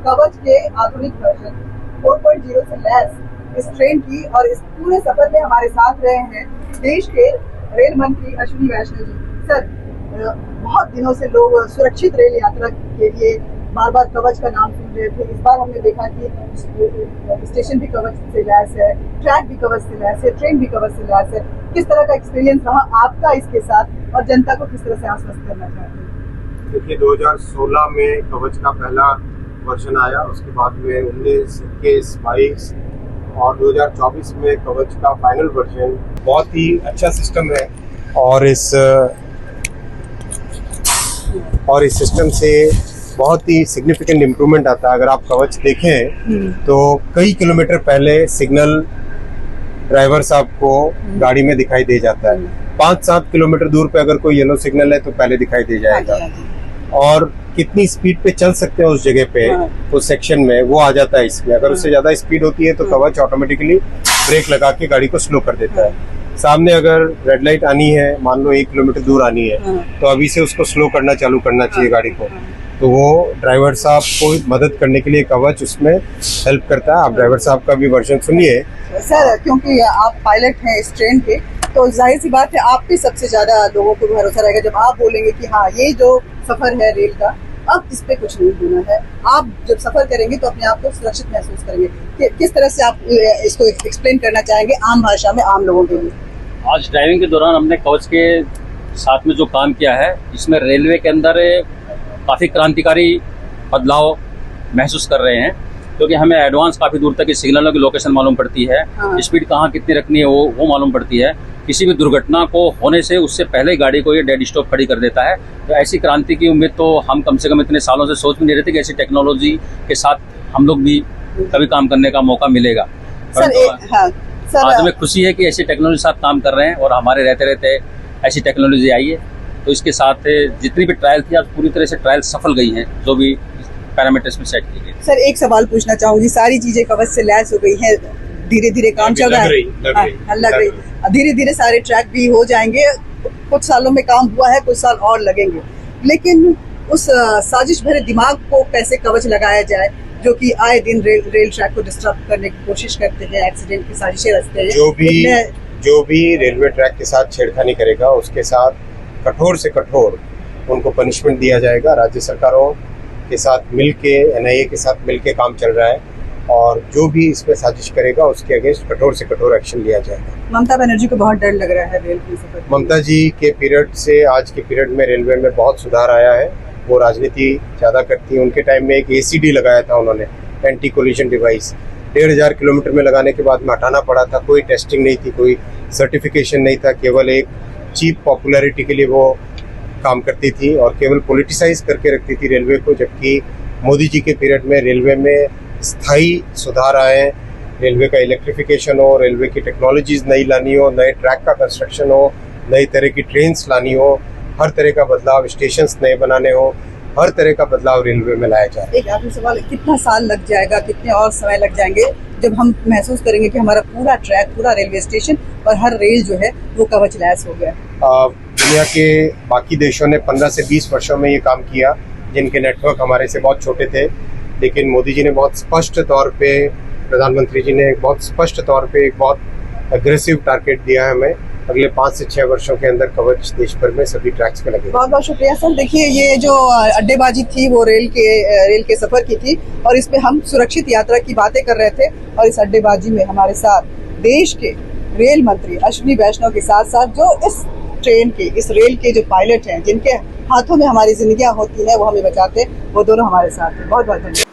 कवच के आधुनिक वर्जन 4.0 से लैस इस ट्रेन की और इस पूरे सफर में हमारे साथ रहे हैं देश के रेल मंत्री अश्विनी वैष्णव जी। सर, बहुत दिनों से लोग सुरक्षित रेल यात्रा के लिए बार बार कवच का नाम सुन रहे थे। इस बार हमने देखा कि स्टेशन भी कवच से लैस है, ट्रैक भी कवच से लैस है, ट्रेन भी कवच से लैस है। किस तरह का एक्सपीरियंस रहा आपका इसके साथ और जनता को किस तरह से आश्वस्त करना चाहते हैं? देखिए, 2016 में कवच का पहला वर्जन आया, उसके बाद में 19, 21, 22 और 2024 में कवच का फाइनल वर्जन। बहुत ही अच्छा सिस्टम है और इस सिस्टम से बहुत ही सिग्निफिकेंट इम्प्रूवमेंट आता है। अगर आप कवच देखें तो कई किलोमीटर पहले सिग्नल ड्राइवर साहब को गाड़ी में दिखाई दे जाता है। 5-7 किलोमीटर दूर पे अगर कोई येलो सिग्नल है तो पहले दिखाई दे जाएगा और कितनी स्पीड पे चल सकते हैं उस जगह पे, उस सेक्शन में वो आ जाता है इसमें। अगर उससे ज्यादा स्पीड होती है तो कवच ऑटोमेटिकली ब्रेक लगा के गाड़ी को स्लो कर देता है। सामने अगर रेड लाइट आनी है, मान लो 1 किलोमीटर दूर आनी है, तो अभी से उसको स्लो करना चालू करना चाहिए गाड़ी को। तो वो ड्राइवर साहब को मदद करने के लिए कवच उसमें हेल्प करता है। आप ड्राइवर साहब का भी वर्जन सुनिए। सर, क्योंकि आप पायलट हैं इस ट्रेन के, तो जाहिर सी बात है आप पे सबसे ज्यादा लोगों को भरोसा रहेगा जब आप बोलेंगे कि हाँ, ये जो सफर है रेल का, अब इस पे कुछ नहीं होना है। आप जब सफर करेंगे तो अपने आप को सुरक्षित महसूस करेंगे। किस तरह से आप इसको एक्सप्लेन करना चाहेंगे आम भाषा में, आम लोगों के लिए? आज ड्राइविंग के दौरान हमने कवच के साथ में जो काम किया है, इसमें रेलवे के अंदर काफ़ी क्रांतिकारी बदलाव महसूस कर रहे हैं, क्योंकि हमें एडवांस काफ़ी दूर तक सिग्नलों की लोकेशन मालूम पड़ती है। स्पीड कहाँ कितनी रखनी है वो मालूम पड़ती है। किसी भी दुर्घटना को होने से उससे पहले गाड़ी को ये डेड स्टॉप खड़ी कर देता है। तो ऐसी क्रांति की उम्मीद तो हम कम से कम इतने सालों से सोच भी नहीं रहे थे कि ऐसी टेक्नोलॉजी के साथ हम लोग भी कभी काम करने का मौका मिलेगा। आज हमें खुशी है कि ऐसी टेक्नोलॉजी के साथ काम कर रहे हैं और हमारे रहते रहते ऐसी टेक्नोलॉजी आई है। तो इसके साथ जितनी भी ट्रायल थी, आज पूरी तरह से ट्रायल सफल गई हैं, जो भी पैरामीटर्स में सेट की गई। सर, एक सवाल पूछना चाहूंगी। सारी चीजें कवच से लैस हो गई है, धीरे धीरे काम चल रहा है, लग रही धीरे धीरे सारे ट्रैक भी हो जाएंगे। कुछ सालों में काम हुआ है, कुछ साल और लगेंगे, लेकिन उस साजिश भरे दिमाग को कैसे कवच लगाया जाए जो कि आए दिन रेल ट्रैक को डिस्टर्ब करने की कोशिश करते हैं, एक्सीडेंट की साजिशें रचते हैं। जो भी रेलवे ट्रैक के साथ छेड़खानी करेगा उसके साथ कठोर से कठोर उनको पनिशमेंट दिया जाएगा। राज्य सरकारों के साथ मिलके, एनआईए के साथ मिलके काम चल रहा है और जो भी इसमें साजिश करेगा उसके अगेंस्ट कठोर से कठोर एक्शन लिया जाएगा। ममता बनर्जी को बहुत डर लग रहा है रेल की सफर। ममता जी के पीरियड से आज के पीरियड में रेलवे में बहुत सुधार आया है। वो राजनीति ज़्यादा करती है। उनके टाइम में एक ACD लगाया था उन्होंने, एंटी कोलिजन डिवाइस। 1500 किलोमीटर में लगाने के बाद में हटाना पड़ा था। कोई टेस्टिंग नहीं थी, कोई सर्टिफिकेशन नहीं था, केवल एक चीप पॉपुलैरिटी के लिए वो काम करती थी और केवल पॉलिटिसाइज करके रखती थी रेलवे को। जबकि मोदी जी के पीरियड में रेलवे में स्थायी सुधार आए। रेलवे का इलेक्ट्रिफिकेशन हो, रेलवे की टेक्नोलॉजीज नई लानी हो, नए ट्रैक का कंस्ट्रक्शन हो, नई तरह की ट्रेन्स लानी हो, हर तरह का बदलाव, स्टेशंस नए बनाने हो, हर तरह का बदलाव रेलवे में लाया जाए। एक आखिरी सवाल, कितना साल लग जाएगा, कितने और समय लग जाएंगे जब हम महसूस करेंगे कि हमारा पूरा ट्रैक, पूरा रेलवे स्टेशन और हर रेल जो है वो कवच लैस हो गया? दुनिया के बाकी देशों ने 15 से 20 वर्षों में ये काम किया, जिनके नेटवर्क हमारे से बहुत छोटे थे। लेकिन मोदी जी ने बहुत स्पष्ट तौर पे, प्रधानमंत्री जी ने बहुत स्पष्ट तौर पे एक बहुत अग्रेसिव टारगेट दिया है हमें। अगले 5 से 6 वर्षों के अंदर कवच देश भर में सभी ट्रैक्स पे लगेगा। बहुत बहुत शुक्रिया सर। देखिए, ये जो अड्डेबाजी थी वो रेल के सफर की थी और इसमें हम सुरक्षित यात्रा की बातें कर रहे थे और इस अड्डेबाजी में हमारे साथ देश के रेल मंत्री अश्विनी वैष्णव के साथ साथ जो इस ट्रेन के, इस रेल के जो पायलट हैं, जिनके हाथों में हमारी जिंदगियां होती हैं, वो हमें बचाते, वो दोनों हमारे साथ हैं। बहुत बहुत धन्यवाद।